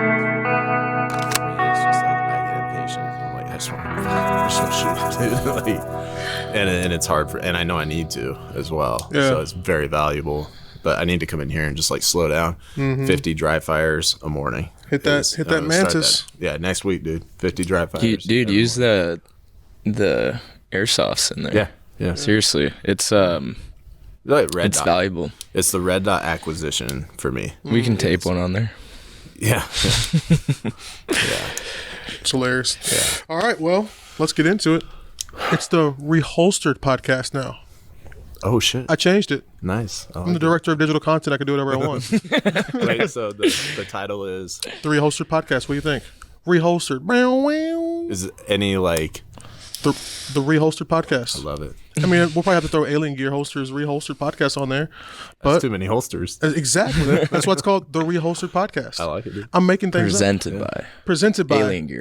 It's just like I get impatient. I'm like, I just want to shoot, dude. And it's hard and I know I need to as well. Yeah. So it's very valuable. But I need to come in here and just like slow down. 50 dry fires a morning. Hit that mantis. Yeah, next week, dude. 50 dry fires. Dude, use the airsofts in there. Yeah. Seriously, it's Like red it's dot. valuable. It's the red dot acquisition for me. We can tape one on there. Yeah. It's hilarious. Yeah. All right, well, let's get into it. It's the Reholstered Podcast now. Oh shit. I changed it. Nice. I'm the director of digital content. I can do whatever I want. Wait, so the title is The Reholstered Podcast. What do you think? Reholstered. is any like The Reholstered I Podcast. love it. I mean, we'll probably have to throw Alien Gear Holsters Reholstered Podcast on there. That's But too many holsters. exactly. That's why it's called The Reholstered Podcast. I like it, dude. I'm making things up. Presented by Presented by Alien Gear.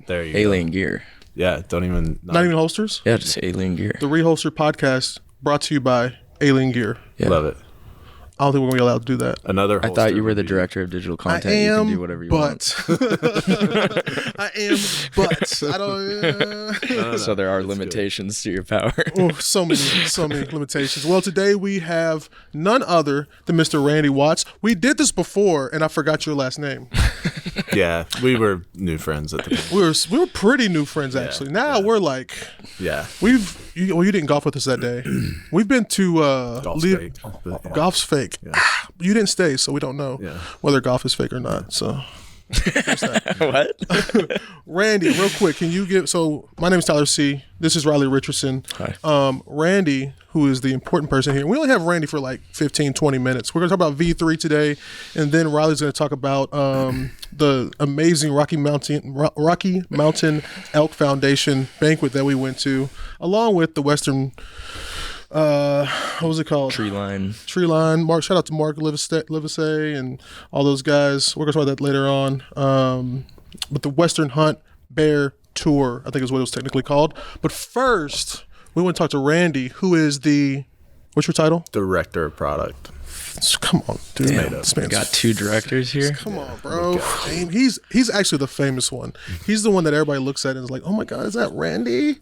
There you go. Alien Gear. Yeah, don't even Not even holsters? Yeah, just Alien Gear. The Reholstered Podcast brought to you by Alien Gear. Yeah. love it. I don't think we're going to be allowed to do that. Another I holster thought you were would the be- director of digital content. I am, you can do whatever you want. I am, but I don't. So there are limitations to your power. Oh, so many limitations. Well, today we have none other than Mr. Randy Watts. We did this before, and I forgot your last name. Yeah, we were new friends at the time. We were pretty new friends actually. Now we're like Yeah. you didn't golf with us that day. We've been to Golf's fake, but yeah. Golf's fake. You didn't stay, so we don't know whether golf is fake or not. So What? Randy, real quick, can you give? So my name is Tyler C. This is Riley Richardson. Hi. Randy, who is the important person here. We only have Randy for like 15, 20 minutes. We're going to talk about V3 today, and then Riley's going to talk about the amazing Rocky Mountain Elk Foundation banquet that we went to, along with the Western. What was it called? Tree line. Shout out to Mark Livesey and all those guys. We're gonna talk about that later on. But the Western Hunt Bear Tour, I think is what it was technically called. But first, we want to talk to Randy, who is what's your title? Director of product. Come on, dude. This We man's got two directors here. Come on, bro. Damn, he's actually the famous one. He's the one that everybody looks at and is like, "Oh my God, is that Randy?"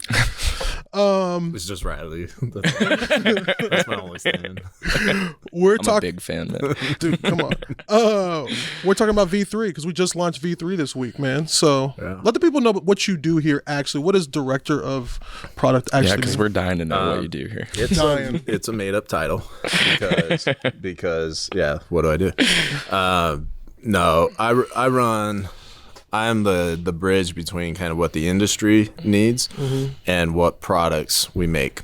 It's just Riley. That's my only stand. We're I'm a talking, big fan, man. dude. Come on. We're talking about V3 because we just launched V3 this week, man. So let the people know what you do here. Actually, what does director of product actually? Yeah, because mean? we're dying to know what you do here. It's a made up title because what do I do? No, I am the bridge between kind of what the industry needs and what products we make.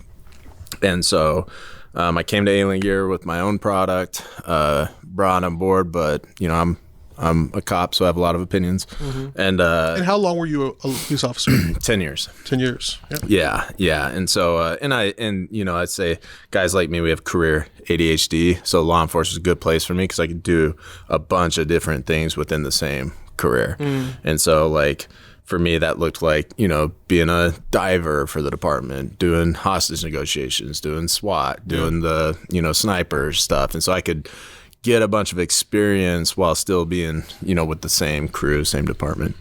And so I came to Alien Gear with my own product, brought on board, but I'm a cop, so I have a lot of opinions. And how long were you a police officer? 10 years. 10 years. Yeah. Yeah. And so, I'd say guys like me, we have career ADHD. So law enforcement is a good place for me because I can do a bunch of different things within the same career. And so like, for me, that looked like, being a diver for the department, doing hostage negotiations, doing SWAT, doing the, sniper stuff. And so I could get a bunch of experience while still being, with the same crew, same department.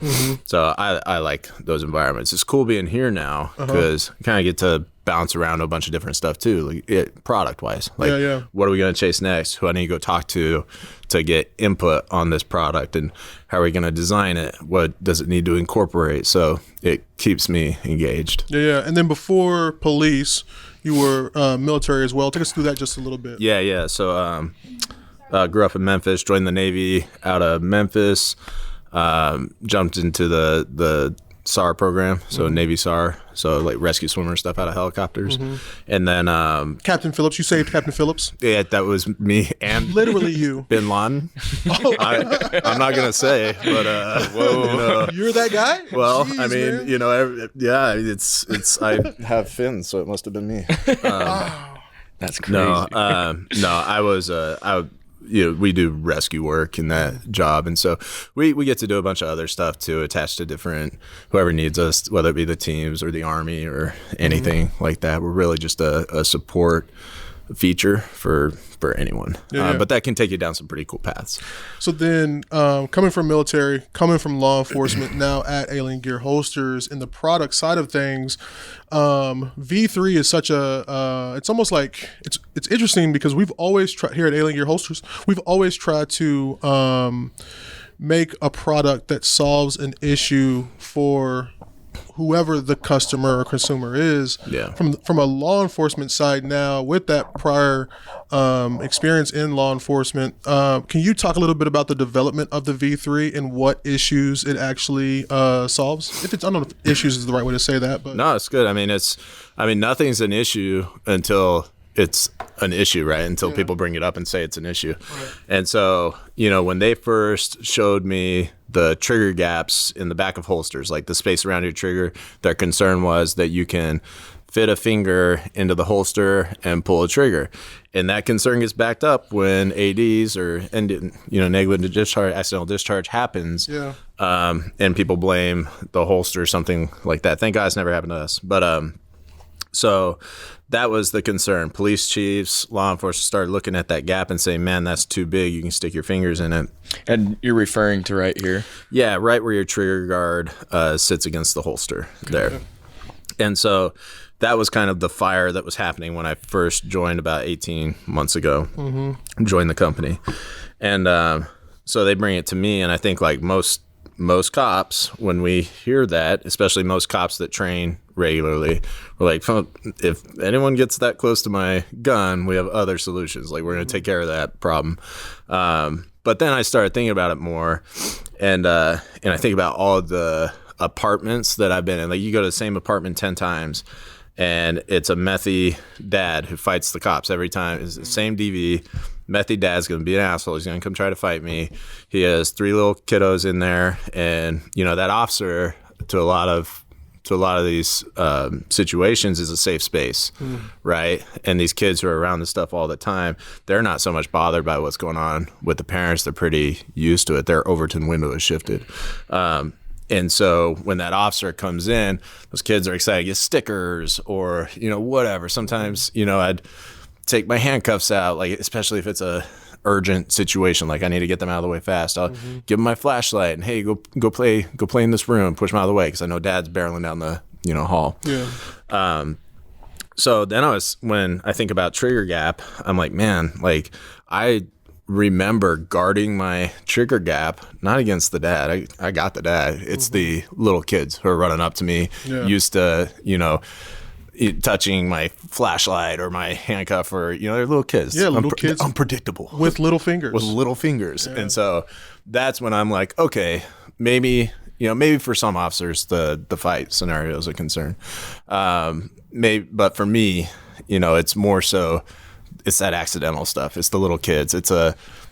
So I like those environments. It's cool being here now because I kind of get to bounce around a bunch of different stuff too, like product wise. Like, what are we going to chase next? Who I need to go talk to get input on this product, and how are we going to design it? What does it need to incorporate? So it keeps me engaged. Yeah. And then before police, you were military as well. Take us through that just a little bit. Yeah. So grew up in Memphis, joined the Navy out of Memphis, jumped into the SAR program, so Navy SAR, so like rescue swimmer stuff out of helicopters. And then Captain Phillips, you saved Captain Phillips? yeah, that was me and Literally you. Bin Laden. I'm not gonna say, but You're that guy? well, Jeez, I mean, man. it's I have fins, so it must have been me. That's crazy. No, I was we do rescue work in that job, and so we get to do a bunch of other stuff too, attached to different whoever needs us, whether it be the teams or the Army or anything like that. We're really just a support feature for anyone. Yeah. But that can take you down some pretty cool paths. So then, coming from military, coming from law enforcement, now at Alien Gear Holsters, in the product side of things, V3 is such a, it's almost like, it's interesting because we've always tried, here at Alien Gear Holsters, we've always tried to make a product that solves an issue for whoever the customer or consumer is. Yeah. From a law enforcement side now, with that prior experience in law enforcement, can you talk a little bit about the development of the V3 and what issues it actually solves? If it's, I don't know if issues is the right way to say that, but No, it's good. I mean, nothing's an issue until it's an issue, right? Until people bring it up and say it's an issue. Right. And so, when they first showed me the trigger gaps in the back of holsters, like the space around your trigger, their concern was that you can fit a finger into the holster and pull a trigger. And that concern gets backed up when ADs or negligent discharge, accidental discharge happens. Yeah. And people blame the holster or something like that. Thank God it's never happened to us. But so that was the concern. Police chiefs, law enforcement started looking at that gap and saying, man, that's too big. You can stick your fingers in it. And you're referring to right here? Yeah, right where your trigger guard sits against the holster there. And so that was kind of the fire that was happening when I first joined about 18 months ago, joined the company. And so they bring it to me, and I think like most cops, when we hear that, especially most cops that train regularly, we're like, if anyone gets that close to my gun, we have other solutions. Like, we're going to take care of that problem. But then I started thinking about it more, and I think about all of the apartments that I've been in. Like, you go to the same apartment 10 times, and it's a methy dad who fights the cops every time. It's the same DV. Methy dad's going to be an asshole. He's going to come try to fight me. He has 3 little kiddos in there. And, that officer to a lot of these situations is a safe space, right? And these kids who are around this stuff all the time, they're not so much bothered by what's going on with the parents. They're pretty used to it. Their Overton window is shifted. And so when that officer comes in, those kids are excited to get stickers or, whatever. Sometimes, I'd take my handcuffs out, like, especially if it's a urgent situation, like I need to get them out of the way fast. I'll give them my flashlight and, hey, go play in this room, push them out of the way because I know dad's barreling down the hall. Yeah. So then when I think about trigger gap, I'm like, man, like I remember guarding my trigger gap, not against the dad. I got the dad. It's the little kids who are running up to me, used to, touching my flashlight or my handcuff, or they're little kids. Yeah, little kids, unpredictable with little fingers. Yeah. And so that's when I'm like, okay, maybe for some officers the fight scenario is a concern. But for me, it's more so it's that accidental stuff. It's the little kids. It's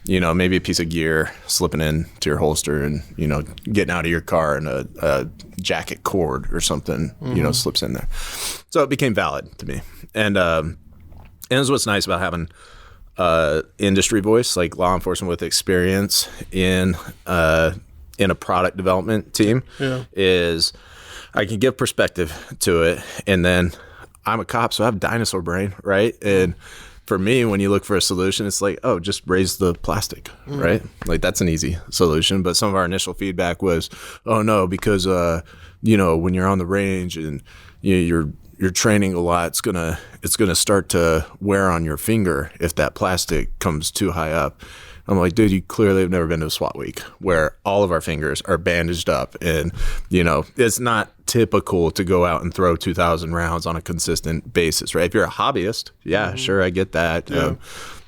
maybe a piece of gear slipping into your holster and, getting out of your car and a jacket cord or something, slips in there. So it became valid to me. And that's what's nice about having industry voice, like law enforcement with experience in a product development team, is I can give perspective to it. And then I'm a cop, so I have dinosaur brain, right? And for me, when you look for a solution, it's like, oh, just raise the plastic, right? Like that's an easy solution. But some of our initial feedback was, oh no, because when you're on the range and you're training a lot, it's gonna start to wear on your finger if that plastic comes too high up. I'm like, dude, you clearly have never been to a SWAT week where all of our fingers are bandaged up, and it's not typical to go out and throw 2,000 rounds on a consistent basis, right? If you're a hobbyist, sure, I get that. Yeah.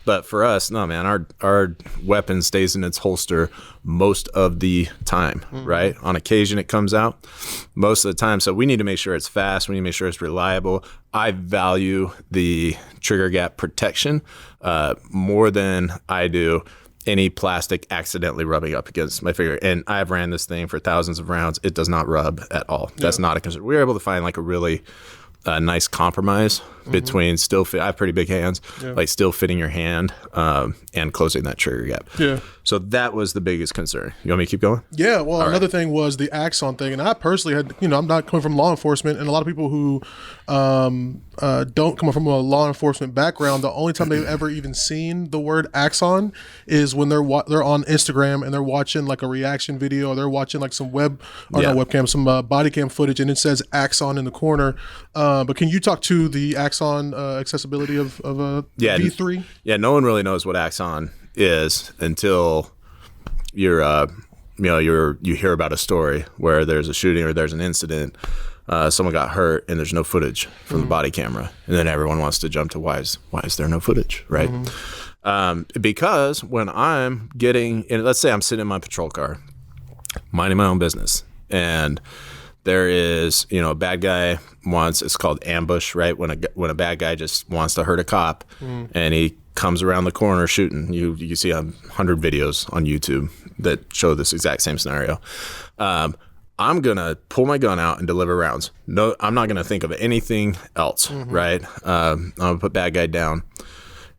But for us, no, man, our weapon stays in its holster most of the time, right? On occasion, it comes out most of the time. So we need to make sure it's fast. We need to make sure it's reliable. I value the trigger gap protection more than I do any plastic accidentally rubbing up against my finger. And I've ran this thing for thousands of rounds. It does not rub at all. That's not a concern. We were able to find like a really nice compromise between still fit. I have pretty big hands, like still fitting your hand and closing that trigger gap. Yeah. So that was the biggest concern. You want me to keep going? Yeah. Well, another thing was the axon thing. And I personally had, I'm not coming from law enforcement, and a lot of people who don't come from a law enforcement background, the only time they've ever even seen the word axon is when they're on Instagram and they're watching like a reaction video, or they're watching like some not webcam, some body cam footage, and it says axon in the corner. But can you talk to the axon accessibility of a V3? Yeah, no one really knows what axon is until you hear about a story where there's a shooting or there's an incident, someone got hurt and there's no footage from the body camera, and then everyone wants to jump to why is there no footage, right? Because when I'm let's say I'm sitting in my patrol car, minding my own business, and there is, a bad guy it's called ambush, right? When a bad guy just wants to hurt a cop and he comes around the corner shooting. You see 100 videos on YouTube that show this exact same scenario. I'm going to pull my gun out and deliver rounds. No, I'm not going to think of anything else, right? I'm going to put bad guy down,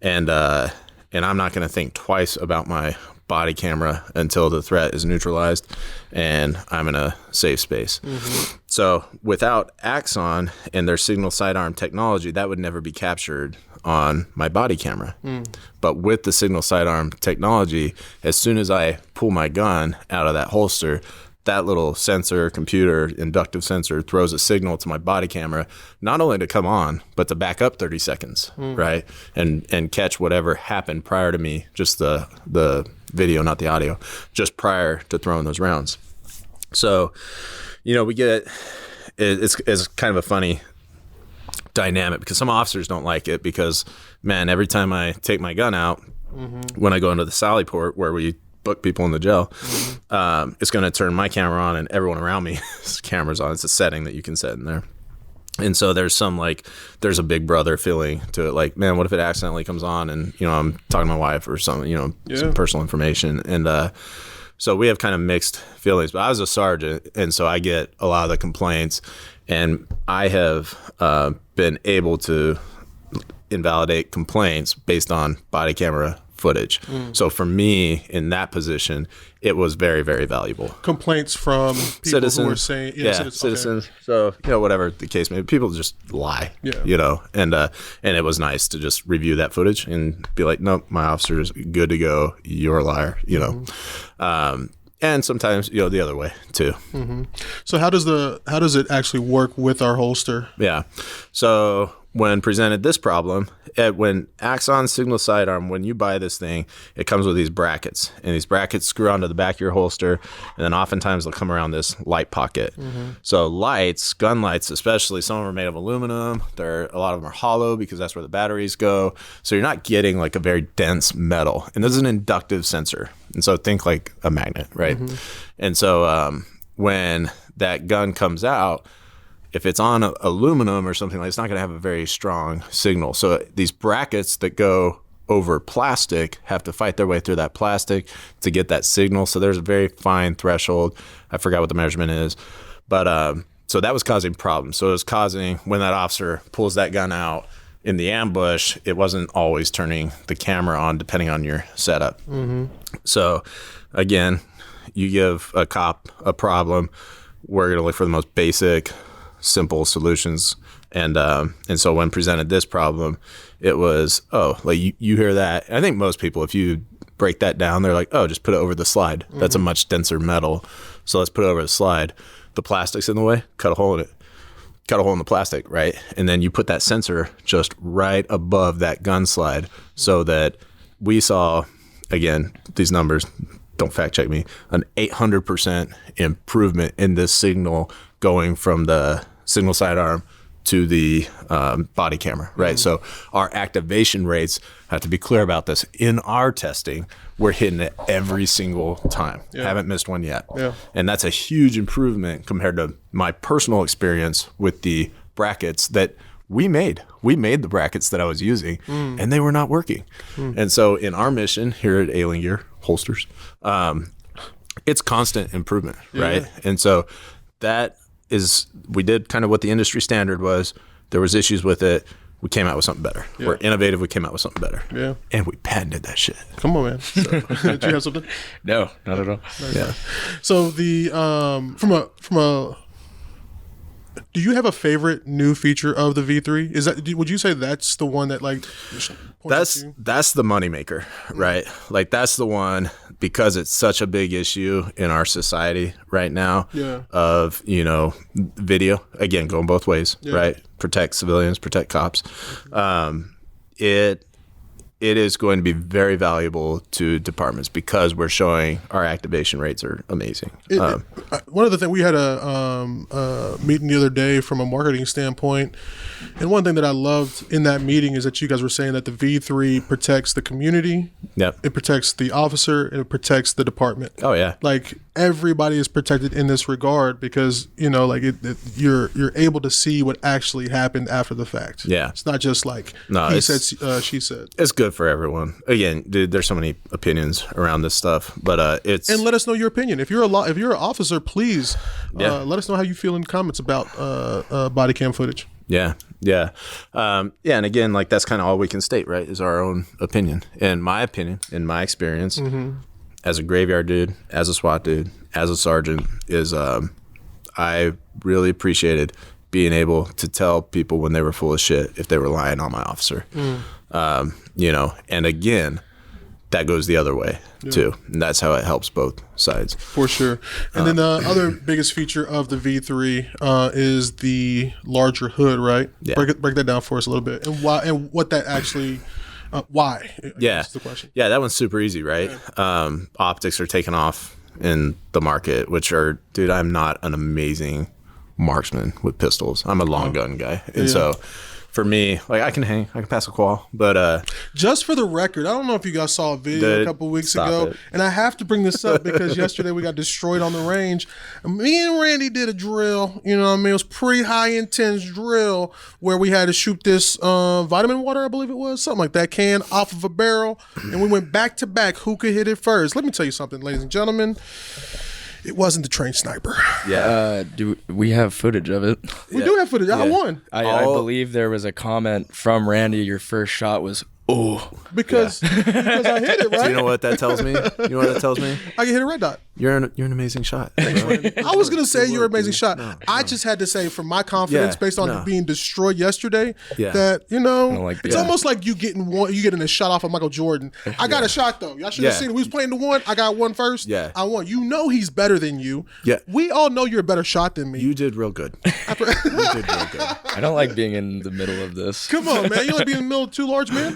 and I'm not going to think twice about my body camera until the threat is neutralized and I'm in a safe space. So without Axon and their signal sidearm technology, that would never be captured on my body camera. But with the signal sidearm technology, as soon as I pull my gun out of that holster, that little sensor, computer, inductive sensor throws a signal to my body camera, not only to come on, but to back up 30 seconds, right? And catch whatever happened prior to me, just the video, not the audio, just prior to throwing those rounds. So, we get, it's kind of a funny dynamic because some officers don't like it because, man, every time I take my gun out, when I go into the Sally port where we book people in the jail, it's going to turn my camera on and everyone around me's camera's on. It's a setting that you can set in there. And so there's a big brother feeling to it, like, man, what if it accidentally comes on and, I'm talking to my wife or something, some personal information. And so we have kind of mixed feelings, but I was a sergeant, and so I get a lot of the complaints, and I have been able to invalidate complaints based on body camera footage. So for me in that position, it was very, very valuable. Complaints from people citizens, who were saying, citizens. Okay. So, whatever the case may be, people just lie, and it was nice to just review that footage and be like, nope, my officer is good to go. You're a liar, and sometimes, the other way too. So how does it actually work with our holster? Yeah. So when presented this problem, when Axon signal sidearm, when you buy this thing, it comes with these brackets, and these brackets screw onto the back of your holster, and then oftentimes they'll come around this light pocket. So gun lights especially, some of them are made of aluminum. A lot of them are hollow because that's where the batteries go. So you're not getting like a very dense metal, and this is an inductive sensor, and so think like a magnet, right? And so when that gun comes out, if it's on aluminum or something, it's not going to have a very strong signal. So these brackets that go over plastic have to fight their way through that plastic to get that signal. So there's a very fine threshold. I forgot what the measurement is. But so that was causing problems. So it was causing, when that officer pulls that gun out in the ambush, it wasn't always turning the camera on depending on your setup. So again, you give a cop a problem, we're going to look for the most basic, simple solutions, and so when presented this problem, it was you hear that. I think most people, if you break that down, they're like, just put it over the slide. That's a much denser metal, so let's put it over the slide. The plastic's in the way, cut a hole in the plastic, right? And then you put that sensor just right above that gun slide, so that we saw, again, these numbers, don't fact check me, an 800% improvement in this signal going from the signal sidearm to the body camera, right? So our activation rates, have to be clear about this, in our testing, we're hitting it every single time. Haven't missed one yet. And that's a huge improvement compared to my personal experience with the brackets that we made. We made the brackets that I was using, and they were not working. And so in our mission here at Alien Gear Holsters, it's constant improvement, right? And so that is, we did kind of what the industry standard was. There was issues with it. we came out with something better. Yeah. We're innovative. We came out with something better. Yeah. And we patented that shit. Come on, man. So, did you have something? No, not at all. Yeah. So the from a do you have a favorite new feature of the V3? Would you say that's the one that like that's the moneymaker, right? Like that's the one, because it's such a big issue in our society right now. Yeah. Of video, again, going both ways, right? Protect civilians, protect cops. It is going to be very valuable to departments because we're showing our activation rates are amazing. One of the things, we had a meeting the other day from a marketing standpoint, and one thing that I loved in that meeting is that you guys were saying that the V3 protects the community, Yep. it protects the officer, and it protects the department. Oh yeah. Like everybody is protected in this regard because you're able to see what actually happened after the fact. Yeah. It's not just like he said, she said. It's good for everyone. Again, dude, there's so many opinions around this stuff, but it's And let us know your opinion. If you're an officer, please let us know how you feel in comments about body cam footage. Yeah. And again, like that's kind of all we can state, right? Is our own opinion. In my opinion, in my experience, as a graveyard dude, as a SWAT dude, as a sergeant, is I really appreciated being able to tell people when they were full of shit if they were lying on my officer. And again, that goes the other way too. And that's how it helps both sides. For sure. And then the other biggest feature of the V3 is the larger hood, right? Yeah. Break that down for us a little bit. And why, and what that actually, why? That's the question. Yeah, that one's super easy, right? Yeah. Optics are taking off in the market, which are, dude, I'm not an amazing marksman with pistols. I'm a long gun guy. And so for me, like I can pass a qual, but just for the record, I don't know if you guys saw a video a couple weeks ago, and I have to bring this up because yesterday we got destroyed on the range. Me and Randy did a drill, it was pretty high intense drill where we had to shoot this vitamin water, I believe it was, something like that, can off of a barrel, and we went back to back. Who could hit it first? Let me tell you something, ladies and gentlemen. It wasn't the trained sniper. Yeah. Do we have footage of it? We do have footage. I won. I believe there was a comment from Randy. Your first shot was, because I hit it, right? Do you know what that tells me? I can hit a red dot. You're an amazing shot. I was going to say you're an amazing shot. I just had to say, from my confidence, based on being destroyed yesterday, that, it's almost like you getting a shot off of Michael Jordan. I got a shot, though. Y'all should have seen it. We was playing the one. I got one first. Yeah. I won. He's better than you. Yeah. We all know you're a better shot than me. You did real good. I don't like being in the middle of this. Come on, man. You like being in the middle of two large men?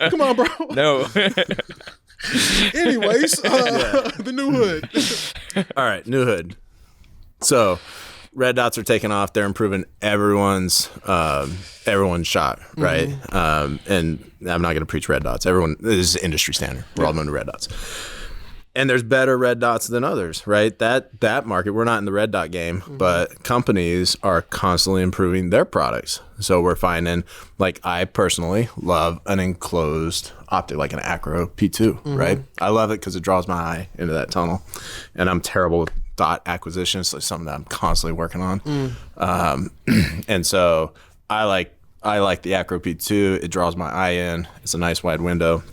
Come on, bro. No. Anyways, the new hood. All right, new hood. So, red dots are taking off. They're improving everyone's shot, right? And I'm not going to preach red dots. This is industry standard. We're all known to red dots. And there's better red dots than others, right? That market, we're not in the red dot game, but companies are constantly improving their products. So we're finding, like, I personally love an enclosed optic, like an Acro P2, right? I love it because it draws my eye into that tunnel. And I'm terrible with dot acquisition, so it's something that I'm constantly working on. And so I like the Acro P2. It draws my eye in. It's a nice wide window.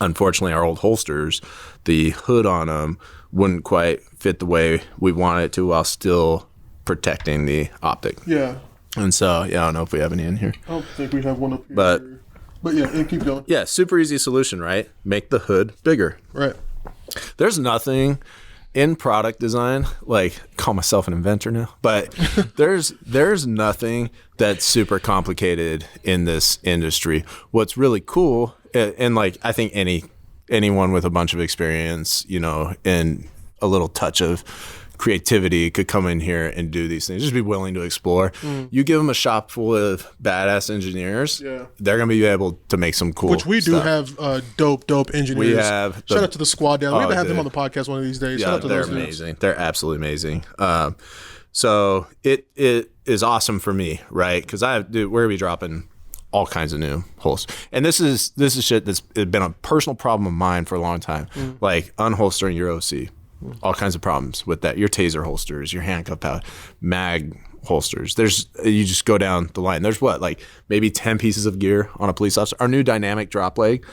Unfortunately, our old holsters, the hood on them wouldn't quite fit the way we wanted it to while still protecting the optic. Yeah. And so, I don't know if we have any in here. I don't think we have one up here. But yeah, keep going. Yeah, super easy solution, right? Make the hood bigger. Right. There's nothing in product design, like, call myself an inventor now, but there's nothing that's super complicated in this industry. What's really cool, and like I think anyone with a bunch of experience, and a little touch of creativity could come in here and do these things. Just be willing to explore. You give them a shop full of badass engineers, they're gonna be able to make some cool. Which we do stuff. have dope engineers. We have shout out to the squad down. We have to have them on the podcast one of these days. Yeah, shout out to they're those amazing. dudes. They're absolutely amazing. So it is awesome for me, right? Because we're gonna be dropping all kinds of new holes, and this is shit that's been a personal problem of mine for a long time. Like unholstering your OC, all kinds of problems with that. Your taser holsters, your handcuff pouch, mag holsters. You just go down the line. There's like maybe 10 pieces of gear on a police officer. Our new dynamic drop leg,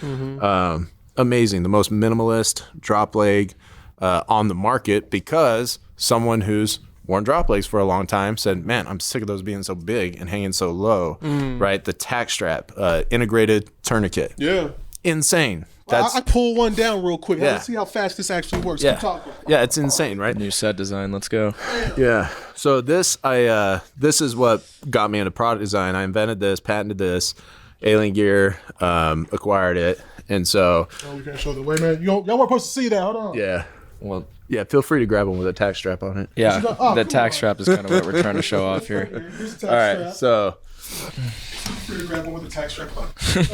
amazing. The most minimalist drop leg on the market, because someone who's worn drop legs for a long time said, man, I'm sick of those being so big and hanging so low, right? The tack strap, integrated tourniquet. Yeah. Insane. I pull one down real quick. Yeah. Let's see how fast this actually works. Yeah. Keep talking. Yeah, it's insane, right? New set design. Let's go. Yeah. So this is what got me into product design. I invented this, patented this. Alien Gear acquired it, and so. Oh, we can't show the way, man. Y'all weren't supposed to see that. Hold on. Yeah. Well, yeah. Feel free to grab one with a tack strap on it. yeah, Oh, the come tack on. strap is kind of what we're trying to show off here. Here's the All tax right. strap. So. Feel free to grab one with the tax strap on.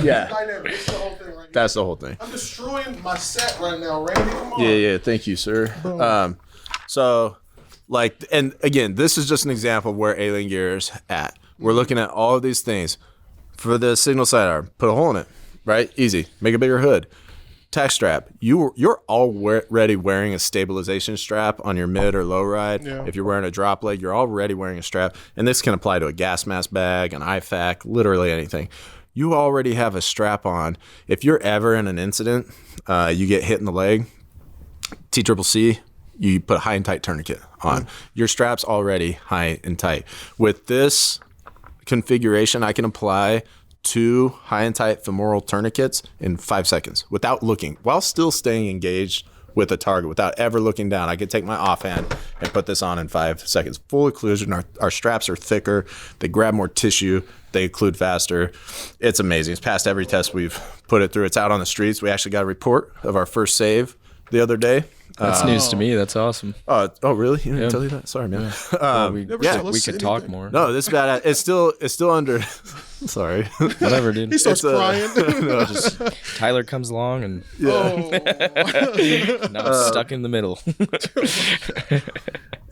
Yeah. Dynamic. It's the whole thing right here. That's the whole thing. I'm destroying my set right now, Randy. Come on. Yeah. Thank you, sir. So, like, and again, this is just an example of where Alien Gear's at. We're looking at all of these things. For the signal sidearm, put a hole in it, right? Easy. Make a bigger hood. Tack strap. You're already wearing a stabilization strap on your mid or low ride. Yeah. If you're wearing a drop leg, you're already wearing a strap. And this can apply to a gas mask bag, an IFAC, literally anything. You already have a strap on. If you're ever in an incident, you get hit in the leg, TCCC, you put a high and tight tourniquet on. Your strap's already high and tight. With this configuration, I can apply 2 high and tight femoral tourniquets in 5 seconds without looking, while still staying engaged with a target, without ever looking down. I could take my offhand and put this on in 5 seconds. Full occlusion. Our straps are thicker. They grab more tissue. They occlude faster. It's amazing. It's passed every test we've put it through. It's out on the streets. We actually got a report of our first save the other day. That's news to me. That's awesome. Oh, really? You didn't tell you that? Sorry, man. Well, we us could say talk anything. more. No, this is bad. It's still under. Sorry. Whatever, dude. He starts crying. Tyler comes along and Oh. now I'm stuck in the middle.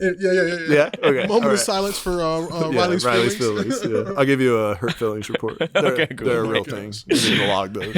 Yeah. Yeah. Okay. Moment All of right. silence for Yeah, Riley's feelings. Yeah. I'll give you a hurt feelings report. They're, cool. They're real things. You need to log those.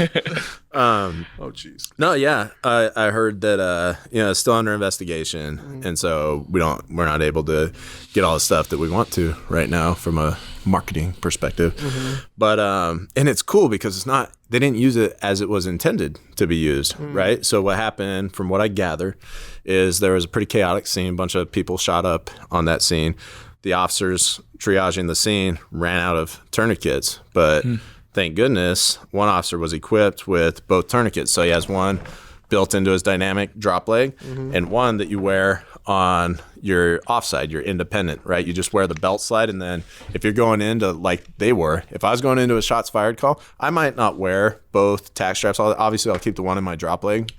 Oh, jeez. No, yeah. I heard that it's still under investigation, and so we're not able to get all the stuff that we want to right now from a marketing perspective. But and it's cool because they didn't use it as it was intended to be used, right? So what happened, from what I gather, is there was a pretty chaotic scene. A bunch of people shot up on that scene. The officers triaging the scene ran out of tourniquets, but thank goodness one officer was equipped with both tourniquets. So he has one built into his dynamic drop leg and one that you wear on your offside, your independent, right? You just wear the belt slide, and then if you're going into, like they were, if I was going into a shots fired call, I might not wear both tack straps. Obviously, I'll keep the one in my drop leg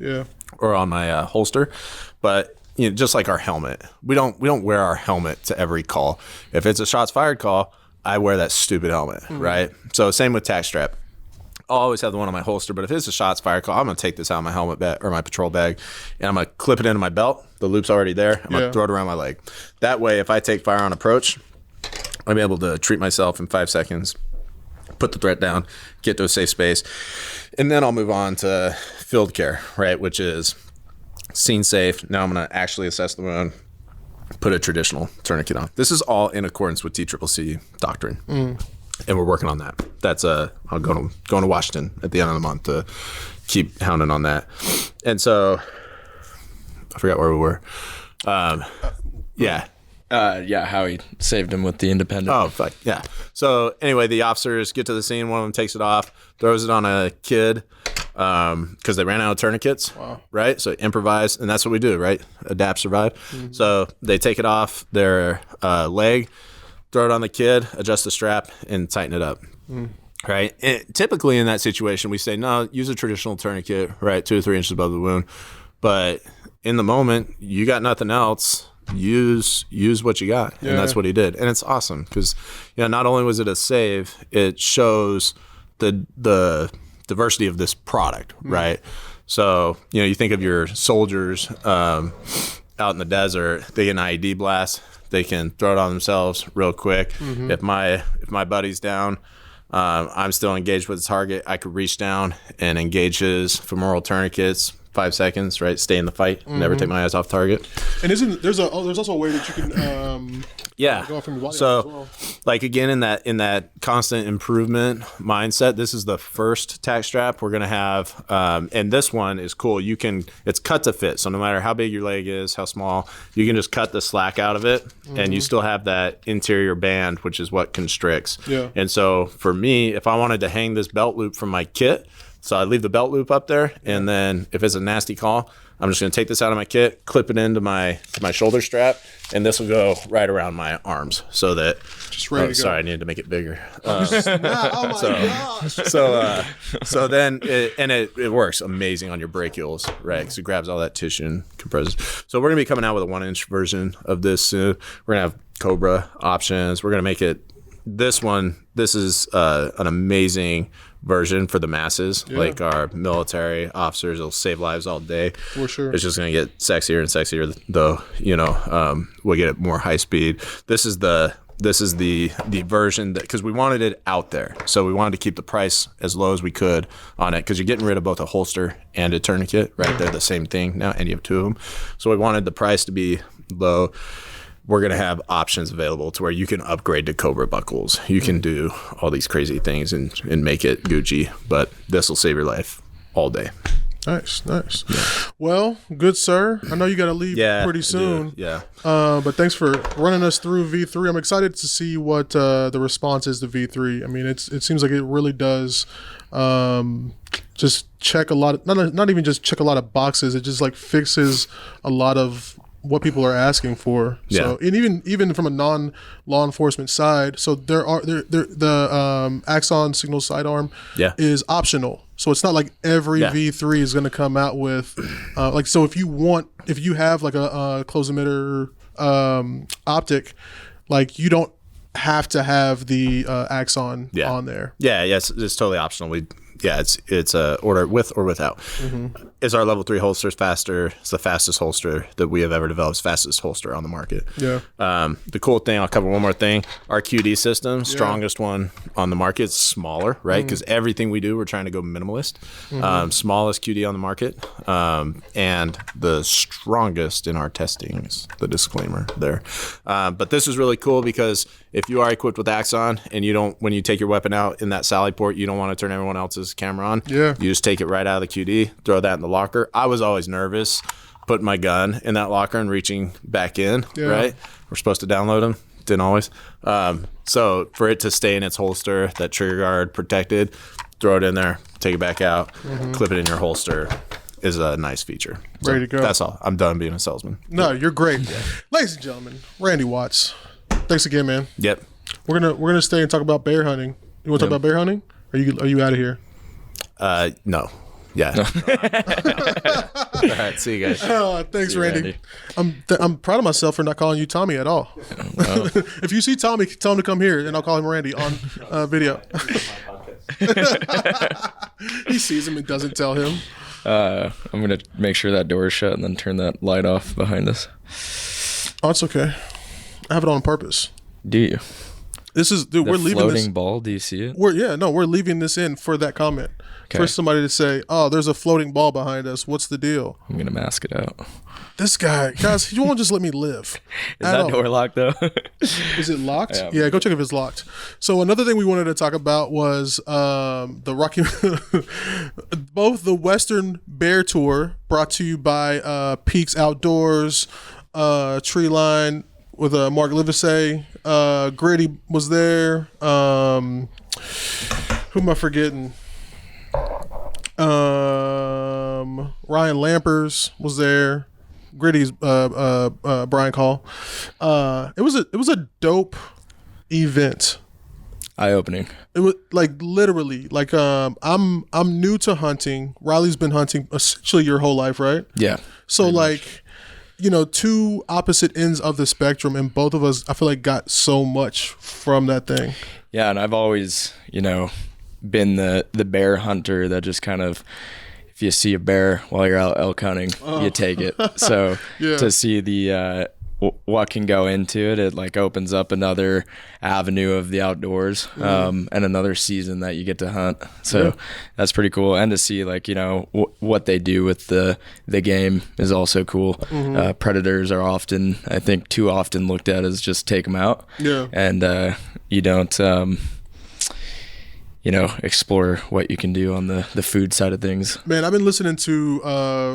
or on my holster, but just like our helmet, we don't wear our helmet to every call. If it's a shots fired call, I wear that stupid helmet, right? So same with tack strap. I'll always have the one on my holster, but if it's a shots fired call, I'm going to take this out of my helmet bag or my patrol bag, and I'm going to clip it into my belt. The loop's already there. I'm going to throw it around my leg. That way, if I take fire on approach, I'm able to treat myself in 5 seconds, put the threat down, get to a safe space, and then I'll move on to field care, right, which is scene safe. Now I'm going to actually assess the wound, put a traditional tourniquet on. This is all in accordance with TCCC doctrine. And we're working on that. That's I'm going to Washington at the end of the month to keep hounding on that. And so I forgot where we were. Yeah. How he saved him with the independent. Oh, fuck. Yeah. So anyway, the officers get to the scene. One of them takes it off, throws it on a kid because they ran out of tourniquets. Wow. Right? So improvise. And that's what we do, right? Adapt, survive. So they take it off their leg, throw it on the kid, adjust the strap, and tighten it up. Right? And typically in that situation, we say, no, use a traditional tourniquet, right? 2 or 3 inches above the wound. But in the moment, you got nothing else. Use what you got. And that's what he did. And it's awesome because, not only was it a save, it shows the diversity of this product, right? So, you think of your soldiers out in the desert, they get an IED blast. They can throw it on themselves real quick. If my buddy's down, I'm still engaged with the target. I could reach down and engage his femoral tourniquets, 5 seconds, right? Stay in the fight, never take my eyes off target. And there's also a way that you can go from your body so as well. like again in that constant improvement mindset, this is the first tack strap we're gonna have, and this one is cool. It's cut to fit, so no matter how big your leg is, how small, you can just cut the slack out of it, and you still have that interior band, which is what constricts. Yeah. And so for me, if I wanted to hang this belt loop from my kit, so I leave the belt loop up there, and then if it's a nasty call, I'm just going to take this out of my kit, clip it into my shoulder strap, and this will go right around my arms, so that. Just ready to go. Sorry, I needed to make it bigger. Oh my gosh! So then it works amazing on your brachials, right? Because it grabs all that tissue and compresses. So we're going to be coming out with a 1-inch version of this soon. We're going to have Cobra options. We're going to make it. This is an amazing version for the masses, like our military officers. It'll save lives all day. For sure. It's just going to get sexier and sexier, though. We'll get it more high speed. This is the version that, because we wanted it out there, so we wanted to keep the price as low as we could on it, because you're getting rid of both a holster and a tourniquet, right? They're the same thing now, and you have two of them. So we wanted the price to be low. We're going to have options available to where you can upgrade to Cobra buckles. You can do all these crazy things and make it Gucci, but this will save your life all day. Nice. Yeah. Well, good sir. I know you got to leave pretty soon. Yeah. But thanks for running us through V3. I'm excited to see what the response is to V3. I mean, it seems like it really does just check a lot of, not even just check a lot of boxes. It just like fixes a lot of what people are asking for. So, and even from a non-law enforcement side, so the Axon signal sidearm is optional. So it's not like every V3 is going to come out with so if you have like a close emitter optic, like you don't have to have the Axon on there. Yes, it's totally optional. It's order with or without. Is our level 3 holsters faster? It's the fastest holster that we have ever developed. Fastest holster on the market. Yeah. The cool thing, I'll cover one more thing. Our QD system, strongest one on the market. It's smaller, right? Because everything we do, we're trying to go minimalist. Smallest QD on the market, and the strongest in our testing is the disclaimer there. But this is really cool because if you are equipped with Axon and when you take your weapon out in that sally port, you don't want to turn everyone else's camera on. Yeah. You just take it right out of the QD, throw that in the locker. I was always nervous putting my gun in that locker and reaching back in, right? We're supposed to download them. Didn't always. So for it to stay in its holster, that trigger guard protected, throw it in there, take it back out, clip it in your holster is a nice feature. Ready to go. That's all. I'm done being a salesman. No, you're great. Ladies and gentlemen, Randy Watts. Thanks again, man. Yep. We're gonna stay and talk about bear hunting. You want to talk about bear hunting? Are you out of here? No. Yeah. All right. See you guys. Thanks, Randy. I'm proud of myself for not calling you Tommy at all. If you see Tommy, tell him to come here, and I'll call him Randy on video. He sees him and doesn't tell him. I'm gonna make sure that door is shut and then turn that light off behind us. Oh, it's okay. I have it on purpose. Do you? This is, dude. We're leaving this floating ball. Do you see it? We're leaving this in for that comment. Okay. For somebody to say, "Oh, there's a floating ball behind us. What's the deal?" I'm gonna mask it out. This guys, you won't just let me live. Is that door locked though? Is it locked? Yeah, go check if it's locked. So another thing we wanted to talk about was the Rocky, both the Western Bear Tour, brought to you by Peaks Outdoors, Treeline with Mark Livesey. Gritty was there. Who am I forgetting? Ryan Lampers was there. Gritty's Brian Call. It was a dope event. Eye-opening. It was like literally like I'm new to hunting. Riley's been hunting essentially your whole life, right? Yeah. So like two opposite ends of the spectrum, and both of us I feel like got so much from that thing. Yeah, and I've always, been the bear hunter that just kind of, if you see a bear while you're out elk hunting, you take it. So to see the what can go into it. It like opens up another avenue of the outdoors, and another season that you get to hunt. So that's pretty cool. And to see like, you know, what they do with the game is also cool. Predators are often, I think too often looked at as just take them out. Yeah. And you don't, you know, explore what you can do on the food side of things. Man, I've been listening to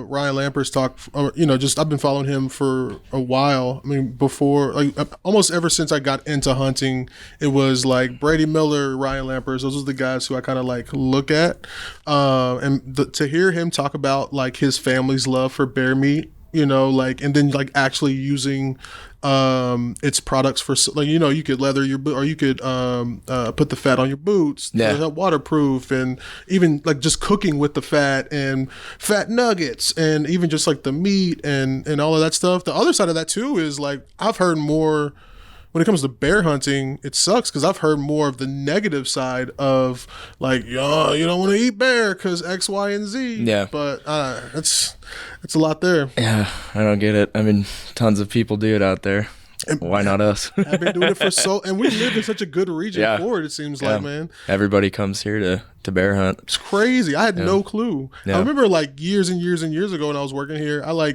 Ryan Lampert's talk, you know, just I've been following him for a while. I mean, before, like almost ever since I got into hunting, it was like Brady Miller, Ryan Lampert. Those are the guys who I kind of like look at. To hear him talk about like his family's love for bear meat, you know, like, and then like actually using its products for, like, you know, you could leather your boot, or you could put the fat on your boots to help waterproof, and even like just cooking with the fat and fat nuggets, and even just like the meat and all of that stuff. The other side of that too is like, I've heard more when it comes to bear hunting. It sucks because I've heard more of the negative side of like, yo, you don't want to eat bear because X, Y, and Z. Yeah. But it's a lot there. Yeah, I don't get it. I mean, tons of people do it out there. And why not us? I've been doing it for and we live in such a good region for it seems like, man. Everybody comes here to bear hunt. It's crazy. I had no clue. I remember like years and years and years ago when I was working here, I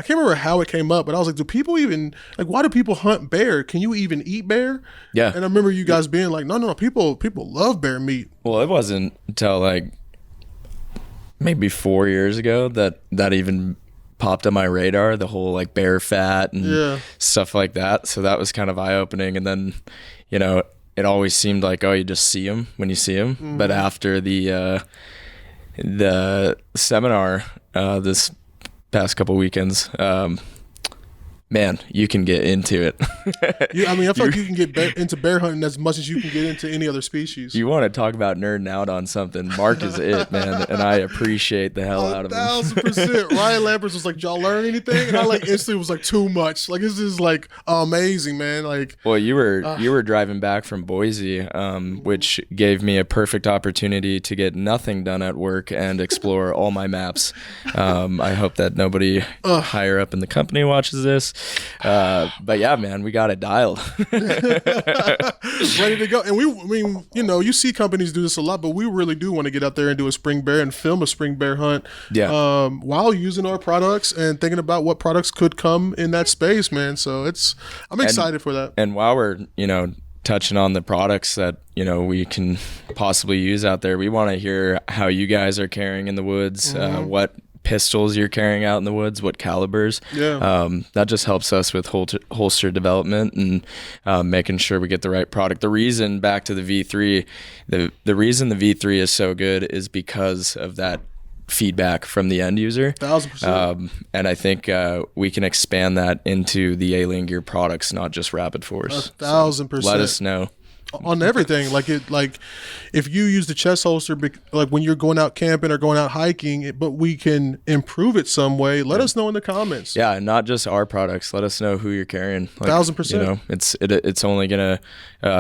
can't remember how it came up, but I was like, do people even, like, why do people hunt bear? Can you even eat bear? Yeah. And I remember you guys being like, no, people love bear meat. Well, it wasn't until like maybe 4 years ago that even popped on my radar, the whole like bear fat and stuff like that. So that was kind of eye-opening. And then, you know, it always seemed like, oh, you just see them when you see them. Mm-hmm. But after the seminar this past couple weekends, man, you can get into it. I mean, I feel like you can get into bear hunting as much as you can get into any other species. You want to talk about nerding out on something, Mark is it, man, and I appreciate the hell out of him. 1,000%. Ryan Lambert was like, "Did y'all learn anything?" And I like instantly was like, "Too much." Like, this is like amazing, man. Like, well, you were driving back from Boise, which gave me a perfect opportunity to get nothing done at work and explore all my maps. I hope that nobody higher up in the company watches this. But yeah, man, we got it dialed. Ready to go. And I mean, you know, you see companies do this a lot, but we really do want to get out there and do a spring bear and film a spring bear hunt while using our products and thinking about what products could come in that space, man. So I'm excited for that. And while we're, you know, touching on the products that, you know, we can possibly use out there, we want to hear how you guys are carrying in the woods, what pistols you're carrying out in the woods, what calibers. That just helps us with holster development and making sure we get the right product. The reason, back to the V3, the reason the V3 is so good is because of that feedback from the end user. 1,000%. And I think we can expand that into the Alien Gear products, not just Rapid Force. 1,000%. So let us know. On everything, like if you use the chest holster, like when you're going out camping or going out hiking, but we can improve it some way, let us know in the comments. Yeah, and not just our products. Let us know who you're carrying. Like, 1,000%. You know, it's only gonna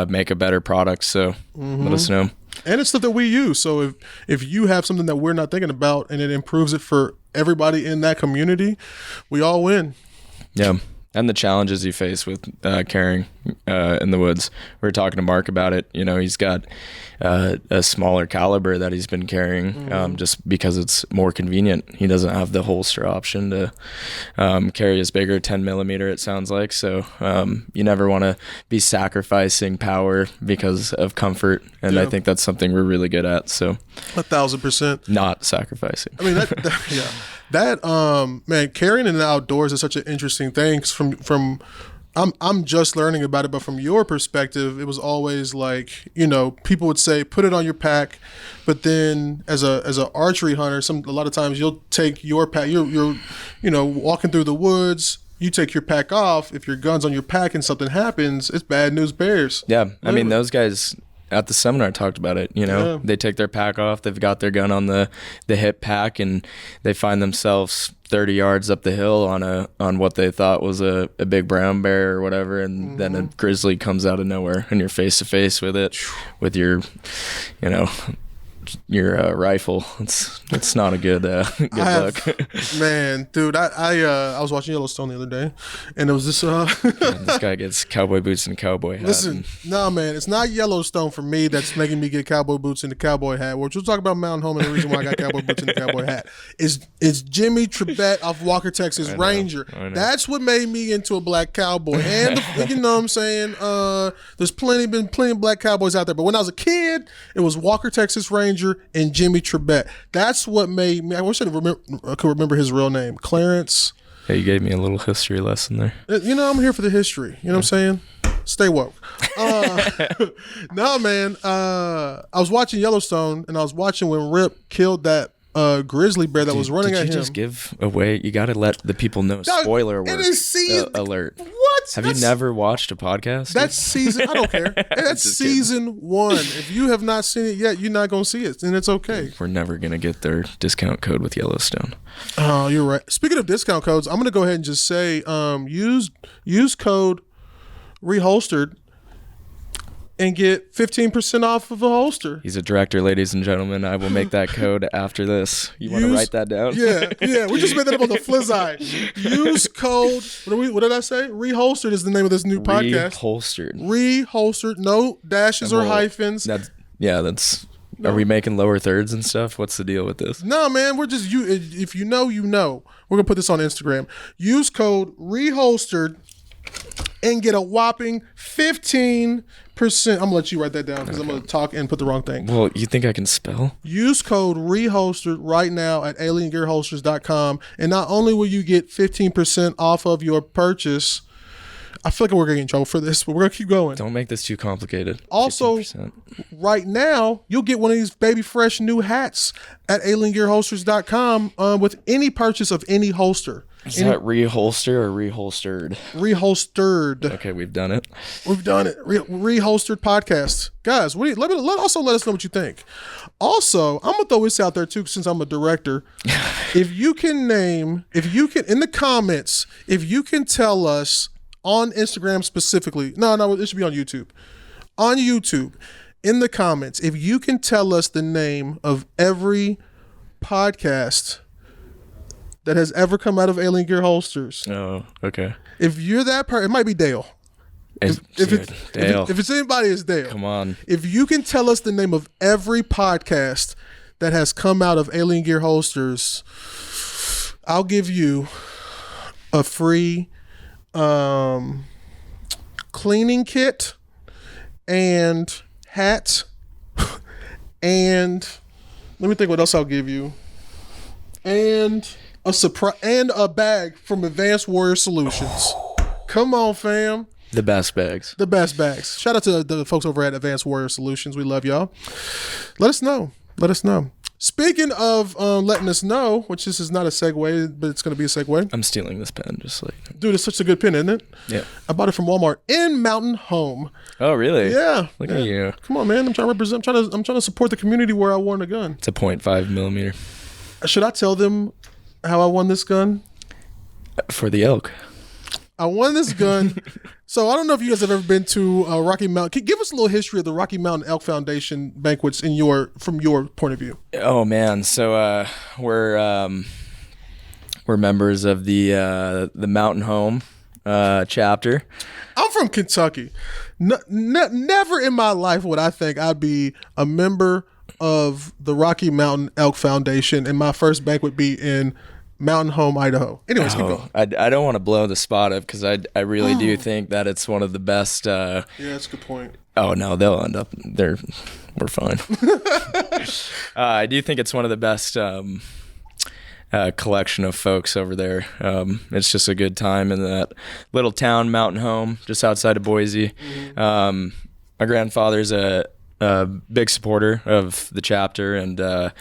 make a better product. So let us know. And it's stuff that we use. So if you have something that we're not thinking about and it improves it for everybody in that community, we all win. Yeah. And the challenges you face with carrying in the woods. We were talking to Mark about it. You know, he's got a smaller caliber that he's been carrying just because it's more convenient. He doesn't have the holster option to carry his bigger 10 millimeter, it sounds like. So you never want to be sacrificing power because of comfort. And I think that's something we're really good at. So 1,000%. Not sacrificing. I mean, that man, carrying in the outdoors is such an interesting thing. From I'm just learning about it, but from your perspective, it was always like, you know, people would say put it on your pack, but then as a archery hunter, a lot of times you'll take your pack. You're you know, walking through the woods. You take your pack off. If your gun's on your pack and something happens, it's bad news bears. Yeah, literally. I mean, those guys at the seminar talked about it. You know, they take their pack off. They've got their gun on the hip pack, and they find themselves 30 yards up the hill on what they thought was a big brown bear or whatever, and then a grizzly comes out of nowhere, and you're face to face with it, with your, you know, your rifle. It's not a good look. Man, dude, I was watching Yellowstone the other day, and it was this. This guy gets cowboy boots and cowboy hat. Listen, no, man, it's not Yellowstone for me that's making me get cowboy boots and the cowboy hat. Which we'll talk about Mountain Home and the reason why I got cowboy boots and the cowboy hat. It's Jimmy Trebet off Walker, Texas Ranger. That's what made me into a black cowboy. And you know what I'm saying? There's been plenty of black cowboys out there, but when I was a kid, it was Walker, Texas Ranger and Jimmy Trebet. That's what made me. I wish I could remember his real name, Clarence. Yeah, you gave me a little history lesson there. You know, I'm here for the history. You know what I'm saying? Stay woke. No, man. I was watching Yellowstone, and I was watching when Rip killed that grizzly bear that was running at him. Did you just give away? You got to let the people know. Spoiler alert. Alert. What? Have you never watched a podcast? That's season. I don't care. That's season 1. If you have not seen it yet, you're not going to see it, and it's okay. We're never going to get their discount code with Yellowstone. Oh, you're right. Speaking of discount codes, I'm going to go ahead and just say use code Reholstered and get 15% off of a holster. He's a director, ladies and gentlemen. I will make that code after this. You want to write that down? Yeah. We just made that up on the fly. Use code. What did I say? Reholstered is the name of this new podcast. Reholstered. No dashes or hyphens. Are we making lower thirds and stuff? What's the deal with this? No, man. We're just if you know, you know. We're gonna put this on Instagram. Use code Reholstered and get a whopping 15%. I'm gonna let you write that down because I'm gonna talk and put the wrong thing. Well, you think I can spell? Use code Reholstered right now at aliengearholsters.com, and not only will you get 15% off of your purchase. I feel like we're gonna get in trouble for this, but we're gonna keep going. Don't make this too complicated. Also, 15%. right now, you'll get one of these baby fresh new hats at aliengearholsters.com with any purchase of any holster. Is that reholster or reholstered? Reholstered. Okay, we've done it. Reholstered Podcast. Guys, let us know what you think. Also, I'm going to throw this out there too since I'm a director. If you can in the comments, if you can tell us on Instagram specifically, no, it should be on YouTube. On YouTube, in the comments, if you can tell us the name of every podcast that has ever come out of Alien Gear Holsters. Oh, okay. If you're that person, it might be Dale. If it's anybody, it's Dale. Come on. If you can tell us the name of every podcast that has come out of Alien Gear Holsters, I'll give you a free cleaning kit and hat and let me think what else I'll give you. And a surprise and a bag from Advanced Warrior Solutions. Come on, fam. The best bags. Shout out to the folks over at Advanced Warrior Solutions. We love y'all. Let us know. Speaking of letting us know, which this is not a segue, but it's going to be a segue. I'm stealing this pen, just like. Dude, it's such a good pen, isn't it? Yeah. I bought it from Walmart in Mountain Home. Oh, really? Yeah. Look at you. Come on, man. I'm trying to represent. I'm trying to support the community where I won a gun. It's a .5 millimeter. Should I tell them how I won this gun? For the elk. I won this gun. So I don't know if you guys have ever been to Rocky Mountain. Give us a little history of the Rocky Mountain Elk Foundation banquets from your point of view. Oh man, so we're members of the Mountain Home chapter. I'm from Kentucky. Never in my life would I think I'd be a member of the Rocky Mountain Elk Foundation, and my first banquet be in Mountain Home, Idaho. Anyways, keep going. I don't want to blow the spot up because I really do think that it's one of the best. Yeah, that's a good point. Oh no, they'll end up there. We're fine. I do think it's one of the best collection of folks over there. It's just a good time in that little town, Mountain Home, just outside of Boise. Mm-hmm. My grandfather's a big supporter of the chapter, and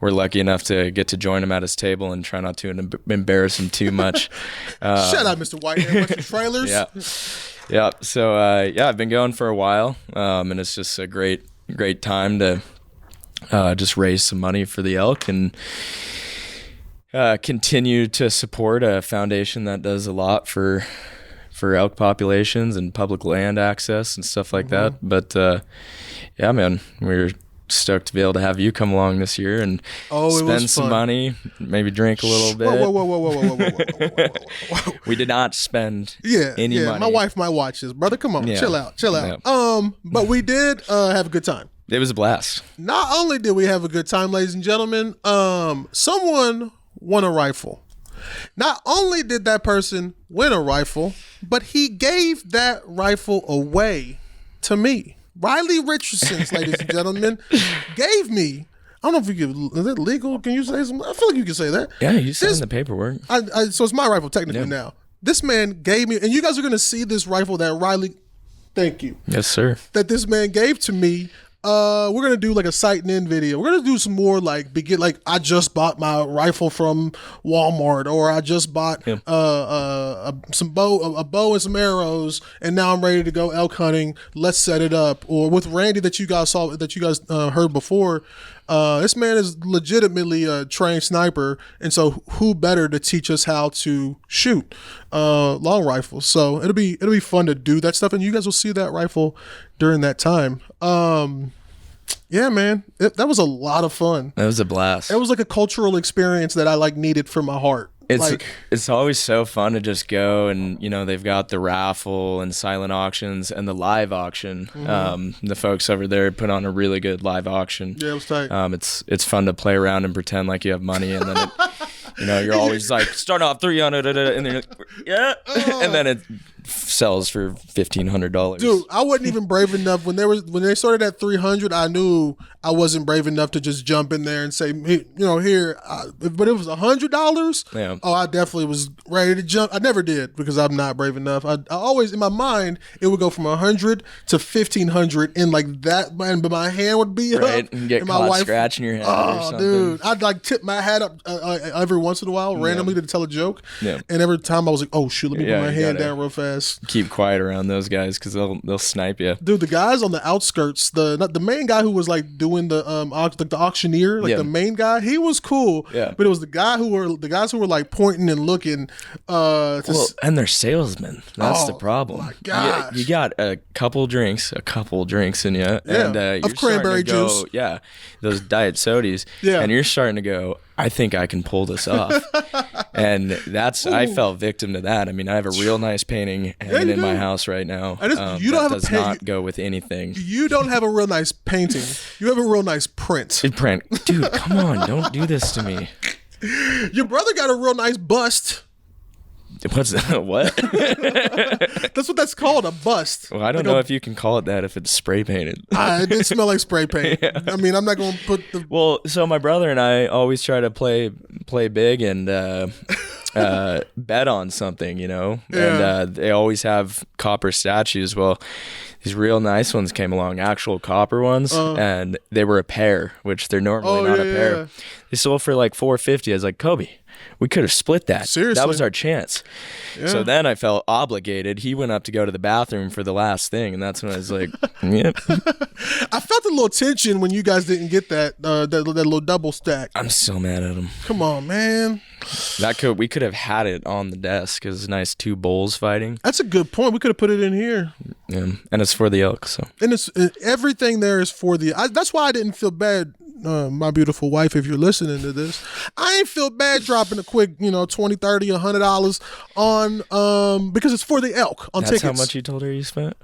we're lucky enough to get to join him at his table and try not to embarrass him too much. Shut up, Mr. Whitehead. Bunch of trailers. Yeah. So I've been going for a while, and it's just a great time to just raise some money for the elk and continue to support a foundation that does a lot for elk populations and public land access and stuff like that. But yeah, man, we're stoked to be able to have you come along this year and spend some money, maybe drink a little bit. Whoa. We did not spend any money. My wife might watch this. Brother, come on, chill out. Yeah. But we did have a good time. It was a blast. Not only did we have a good time, ladies and gentlemen, someone won a rifle. Not only did that person win a rifle, but he gave that rifle away to me. Riley Richardson, ladies and gentlemen, gave me. I don't know if you can. Is it legal? Can you say something? I feel like you can say that. Yeah, you signed the paperwork. So it's my rifle technically now. This man gave me, and you guys are going to see this rifle that Riley. Thank you. Yes, sir. That this man gave to me. We're gonna do like a sight and end video. We're gonna do some more like I just bought my rifle from Walmart, or I just bought a bow and some arrows, and now I'm ready to go elk hunting. Let's set it up. Or with Randy that you guys heard before. This man is legitimately a trained sniper, and so who better to teach us how to shoot long rifles? So it'll be fun to do that stuff, and you guys will see that rifle during that time. Yeah, man, that was a lot of fun. That was a blast. It was like a cultural experience that I needed for my heart. It's always so fun to just go, and they've got the raffle and silent auctions and the live auction. Mm-hmm. The folks over there put on a really good live auction. Yeah, it was tight. It's fun to play around and pretend like you have money, and then you're always like starting off 300, and then you're like, yeah, and then it sells for $1,500. Dude, I wasn't even brave enough when they started at 300. I knew I wasn't brave enough to just jump in there and say, here. But it was $100. Yeah. Oh, I definitely was ready to jump. I never did because I'm not brave enough. I always in my mind it would go from 100 to 1,500 in like that, but my hand would be up and get my caught wife scratching your head. or something. Dude, I'd tip my hat up every once in a while randomly to tell a joke. Yeah. And every time I was like, oh shoot, let me put my hand down real fast. Keep quiet around those guys because they'll snipe you. Dude, the guys on the outskirts, the main guy who was like doing the the auctioneer, the main guy, he was cool. Yeah. But it was the guys who were like pointing and looking. And they're salesmen. That's the problem. My gosh. You got a couple drinks in you, and you're of cranberry juice. Yeah, those diet sodas. Yeah. And you're starting to go, I think I can pull this off. And I fell victim to that. I mean, I have a real nice painting hanging in my house right now. You don't have does not go with anything. You don't have a real nice painting. You have a real nice print. Dude, come on, don't do this to me. Your brother got a real nice bust. What's that? What? That's what that's called, a bust. Well, I don't know if you can call it that if it's spray painted. It did smell like spray paint. Yeah. I mean, I'm not going to put the... Well, so my brother and I always try to play big and bet on something, Yeah. And they always have copper statues. Well, these real nice ones came along, actual copper ones, and they were a pair, which they're normally not a pair. Yeah. They sold for like $450. I was like, Kobe, we could have split that. Seriously? That was our chance. Yeah. So then I felt obligated. He went up to go to the bathroom for the last thing, and that's when I was like, yep. I felt a little tension when you guys didn't get that little double stack. I'm still mad at him. Come on, man. We could have had it on the desk. It was nice, two bulls fighting. That's a good point. We could have put it in here. Yeah, and it's for the elk. So. And everything there is for the. That's why I didn't feel bad. My beautiful wife, if you're listening to this, I ain't feel bad dropping a quick, $20, $30, $100 on because it's for the elk on tickets. That's how much you told her you spent?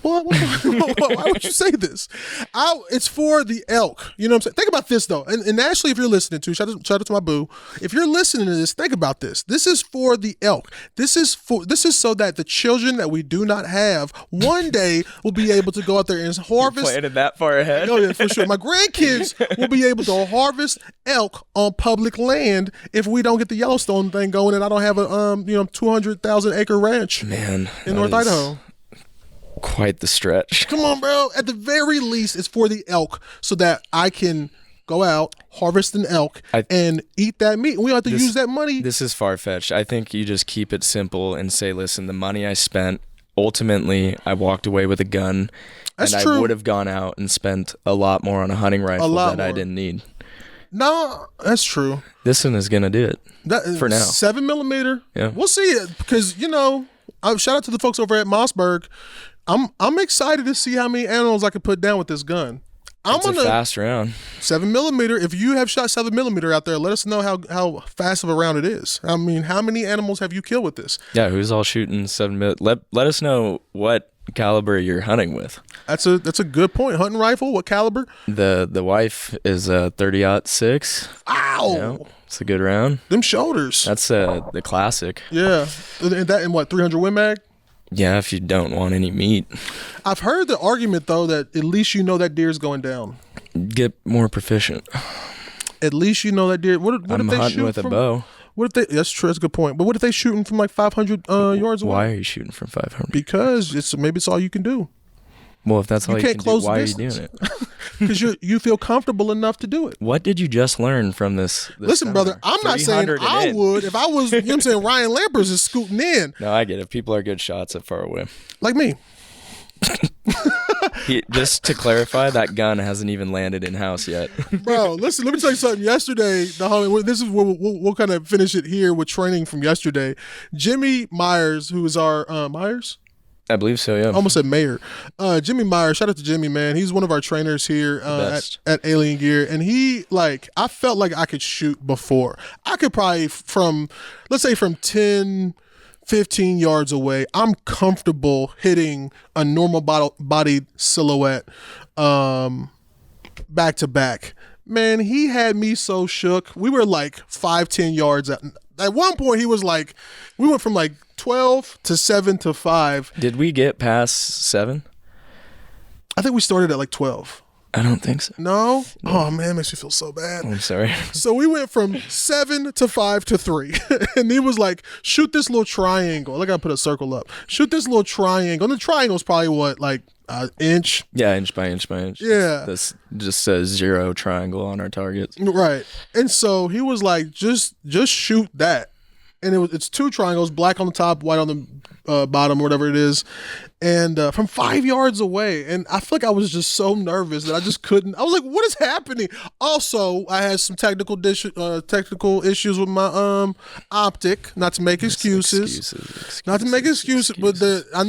Why would you say this? It's for the elk. You know what I'm saying? Think about this though, and Ashley, if you're listening to, shout out to my boo. If you're listening to this, think about this. This is for the elk. This is so that the children that we do not have one day will be able to go out there and harvest. You're planning that far ahead? Oh yeah, for sure. My grandkids will be able to harvest elk on public land if we don't get the Yellowstone thing going, and I don't have a 200,000 acre ranch in North Idaho. Quite the stretch. Come on, bro. At the very least, it's for the elk so that I can go out, harvest an elk, and eat that meat. We don't have to use that money. This is far-fetched. I think you just keep it simple and say, listen, the money I spent, ultimately, I walked away with a gun. That's and true. I would have gone out and spent a lot more on a hunting rifle that I didn't need. No, that's true. This one is going to do it for now. 7mm. Yeah. We'll see it because, shout out to the folks over at Mossberg. I'm excited to see how many animals I can put down with this gun. It's a fast round. 7mm. If you have shot 7mm out there, let us know how fast of a round it is. I mean, how many animals have you killed with this? Yeah, who's all shooting 7mm? Let us know what caliber you're hunting with. That's a good point. Hunting rifle, what caliber? The wife is a 30-06. Ow! Yeah, it's a good round. Them shoulders. That's the classic. Yeah. And that in what, 300 Win Mag? Yeah, if you don't want any meat. I've heard the argument though that at least you know that deer's going down. Get more proficient. At least you know that deer. What I'm if they hunting shoot with from, a bow. What if they? That's true. That's a good point. But what if they shooting from like 500 yards away? Why are you shooting from 500? Because maybe it's all you can do. Well, if that's all you can't can close do, why are you distance. doing it? Because you feel comfortable enough to do it. What did you just learn from this Listen, brother, I'm not saying I would. If I was, you know what I'm saying, Ryan Lampers is scooting in. No, I get it. People are good shots at far away. Like me. Just to clarify, that gun hasn't even landed in house yet. Bro, listen, let me tell you something. Yesterday, this is where we'll kind of finish it here with training from yesterday. Jimmy Myers, who is our Myers? I believe so, yeah. Almost said mayor. Jimmy Myers, shout out to Jimmy, man. He's one of our trainers here at Alien Gear. And I felt like I could shoot before. I could probably let's say from 10, 15 yards away, I'm comfortable hitting a normal bodied silhouette back to back. Man, he had me so shook. We were like 5-10 yards at one point. He was like, we went from like 12 to 7 to 5. Did we get past 7? I think we started at like 12. I don't think so. No? Oh man, it makes me feel so bad. I'm sorry. So we went from 7 to 5 to 3. And he was like, shoot this little triangle. I gotta put a circle up. Shoot this little triangle. And the triangle's probably what, like an inch? Yeah, inch by inch by inch. Yeah. This just says 0 triangle on our targets. Right. And so he was like, just shoot that. And it's 2 triangles, black on the top, white on the bottom, whatever it is. And from 5 yards away. And I feel like I was just so nervous that I just couldn't. I was like, what is happening? Also, I had some technical issues with my optic. Not to make excuses. Not to make excuses. But I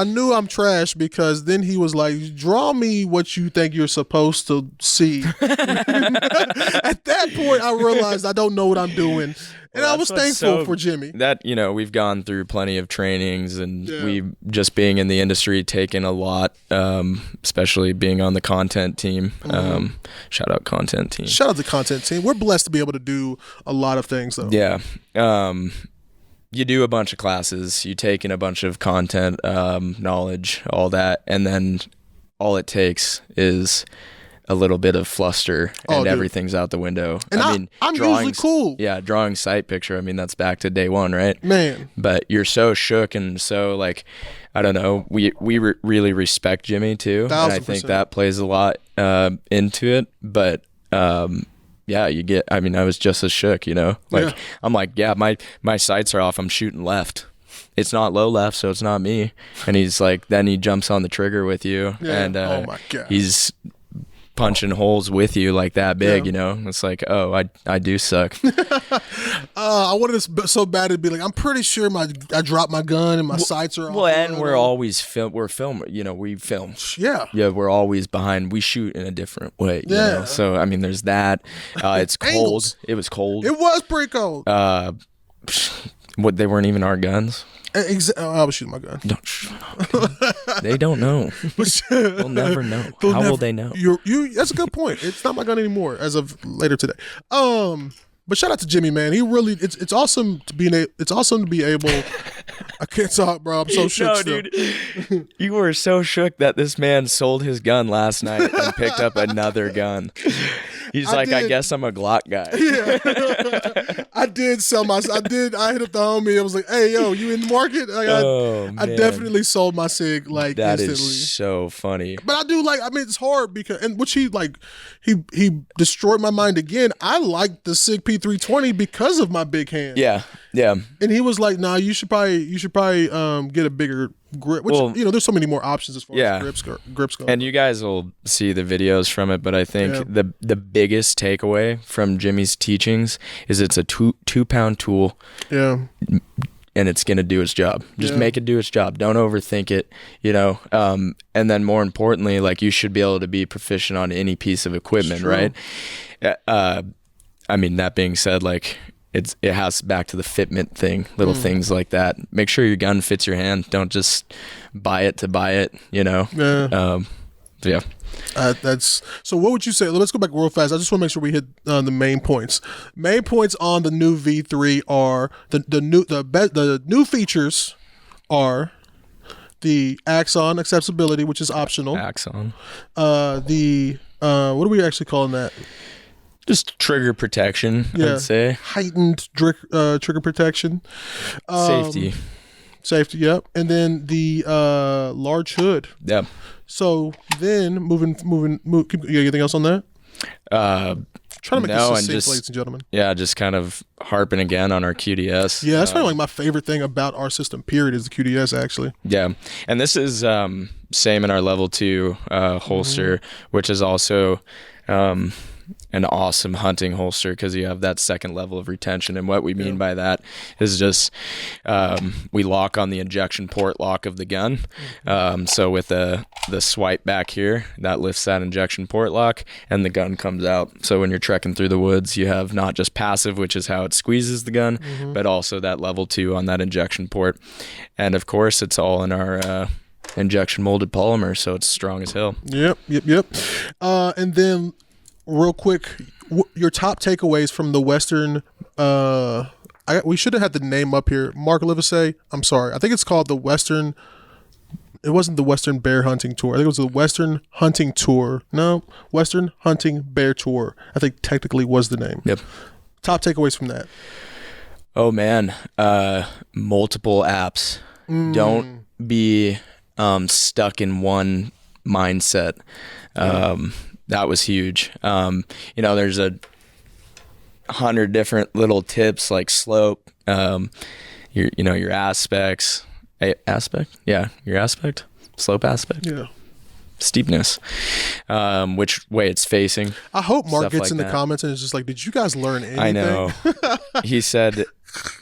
knew I'm trash, because then he was like, draw me what you think you're supposed to see. At that point, I realized I don't know what I'm doing. And I was thankful for Jimmy. That, we've gone through plenty of trainings, and we just being in the industry, taken a lot, especially being on the content team. Shout out content team. Shout out the content team. We're blessed to be able to do a lot of things, though. Yeah. You do a bunch of classes, you take in a bunch of content, knowledge, all that, and then all it takes is a little bit of fluster and everything's out the window. And I'm usually cool. Yeah, drawing sight picture. I mean, that's back to day one, right? Man. But you're so shook and so like, I don't know. We really respect Jimmy too, 1,000%. and I think that plays a lot into it. But yeah, you get. I mean, I was just as shook, Like I'm like, yeah, my sights are off. I'm shooting left. It's not low left, so it's not me. And he's like, then he jumps on the trigger with you, and oh my God. He's punching holes with you like that big, It's like, oh, I do suck. I wanted so bad to be like, I'm pretty sure I dropped my gun and my sights are off. Well, and we're always we're filming, we film. Yeah, we're always behind. We shoot in a different way, So I mean, there's that. It's cold. Angles. It was cold. It was pretty cold. What, they weren't even our guns? I was shooting my gun. They don't know. They'll never know. How will they know? That's a good point. It's not my gun anymore as of later today. But shout out to Jimmy, man. He really it's awesome to be able. I can't talk, bro. I'm so shook. No, still. Dude, you were so shook that this man sold his gun last night and picked up another gun. He's I guess I'm a Glock guy. Yeah. I did sell I hit up the homie. I was like, hey, yo, you in the market? I definitely sold my SIG that instantly. Is so funny. But I do it's hard because, and which he destroyed my mind again. I like the SIG P320 because of my big hand. Yeah. Yeah. And he was like, nah, you should probably get a bigger grip, which there's so many more options as far as grips go. And you guys will see the videos from it, but I think the biggest takeaway from Jimmy's teachings is it's a 2-pound tool. Yeah. and it's going to do its job. Just make it do its job. Don't overthink it, and then more importantly, like, you should be able to be proficient on any piece of equipment, right? I mean, that being said, like, it has back to the fitment thing, little things like that. Make sure your gun fits your hand. Don't just buy it to buy it, That's so. What would you say? Let's go back real fast. I just want to make sure we hit the main points. Main points on the new V3 are the new features are the Axon accessibility, which is optional. Axon. What are we actually calling that? Just trigger protection, I'd say. Heightened trigger protection. Safety, yep. And then the large hood. Yep. So then moving. You got anything else on that? Trying to make this succinct, ladies and gentlemen. Yeah, just kind of harping again on our QDS. Yeah, that's probably like my favorite thing about our system, period, is the QDS, actually. Yeah, and this is same in our level 2 holster, which is also an awesome hunting holster because you have that second level of retention. And what we mean by that is just we lock on the injection port lock of the gun. So with the swipe back here, that lifts that injection port lock and the gun comes out. So when you're trekking through the woods, you have not just passive, which is how it squeezes the gun, but also that level 2 on that injection port. And of course, it's all in our injection molded polymer, so it's strong as hell. Yep. And then real quick, your top takeaways from the Western. We should have had the name up here. Mark Livesey. I'm sorry. I think it's called the Western. It wasn't the Western Bear Hunting Tour. I think it was the Western Hunting Tour. No, Western Hunting Bear Tour. I think technically was the name. Yep. Top takeaways from that. Oh man, multiple apps. Don't be stuck in one mindset. That was huge. There's 100 different little tips like slope, your aspects, your aspect, slope aspect, steepness, which way it's facing. I hope Mark gets in the comments and is just like, did you guys learn anything? I know. He said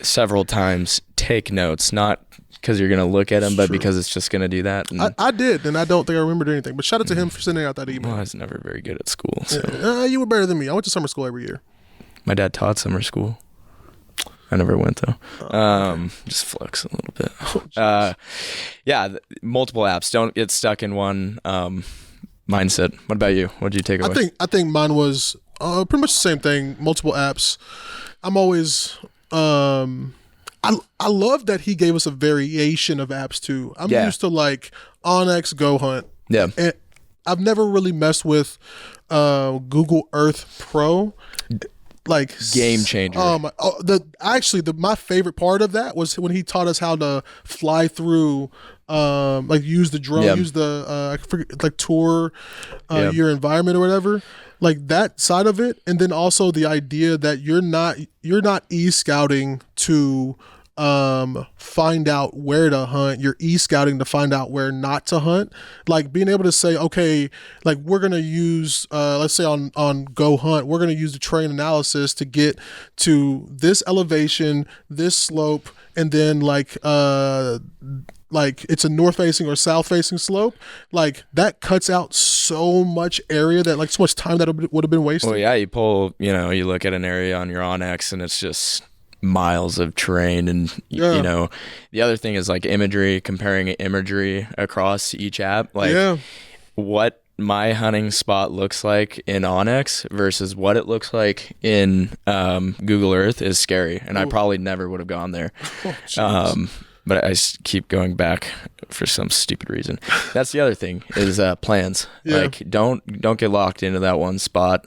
several times, take notes, not because you're going to look at them, but because it's just going to do that. And I did, and I don't think I remembered anything. But shout out to him for sending out that email. Well, I was never very good at school. So. You were better than me. I went to summer school every year. My dad taught summer school. I never went, though. Just flex a little bit. Multiple apps. Don't get stuck in one mindset. What about you? What did you take away? I think mine was pretty much the same thing. Multiple apps. I'm always... I love that he gave us a variation of apps too. I'm used to like Onyx, Go Hunt. Yeah. And I've never really messed with Google Earth Pro. Like game changer. My favorite part of that was when he taught us how to fly through, use the drone, use the tour your environment or whatever. Like that side of it, and then also the idea that you're not e-scouting to find out where to hunt. You're e-scouting to find out where not to hunt. Like being able to say, okay, like we're gonna use let's say on Go Hunt, we're gonna use the terrain analysis to get to this elevation, this slope, and then like it's a north facing or south facing slope. Like that cuts out so much area that like so much time that would have been wasted. Well, yeah, you look at an area on your Onyx and it's just miles of terrain, and the other thing is like imagery, comparing imagery across each app, like what my hunting spot looks like in Onyx versus what it looks like in Google Earth is scary, and I probably never would have gone there. But I keep going back for some stupid reason. That's the other thing is plans. Like don't get locked into that one spot.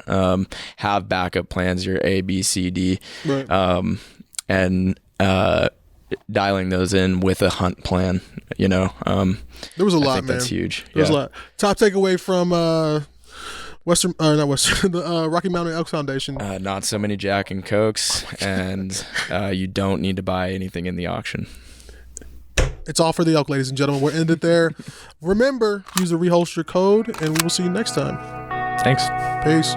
Have backup plans, your A, B, C, D, right. And dialing those in with a hunt plan. There was a lot, I think man. That's huge. There was a lot. Top takeaway from the Rocky Mountain Elk Foundation. Not so many Jack and Cokes, and you don't need to buy anything in the auction. It's all for the elk, ladies and gentlemen. We'll end it there. Remember, use the Reholstered code, and we will see you next time. Thanks. Peace.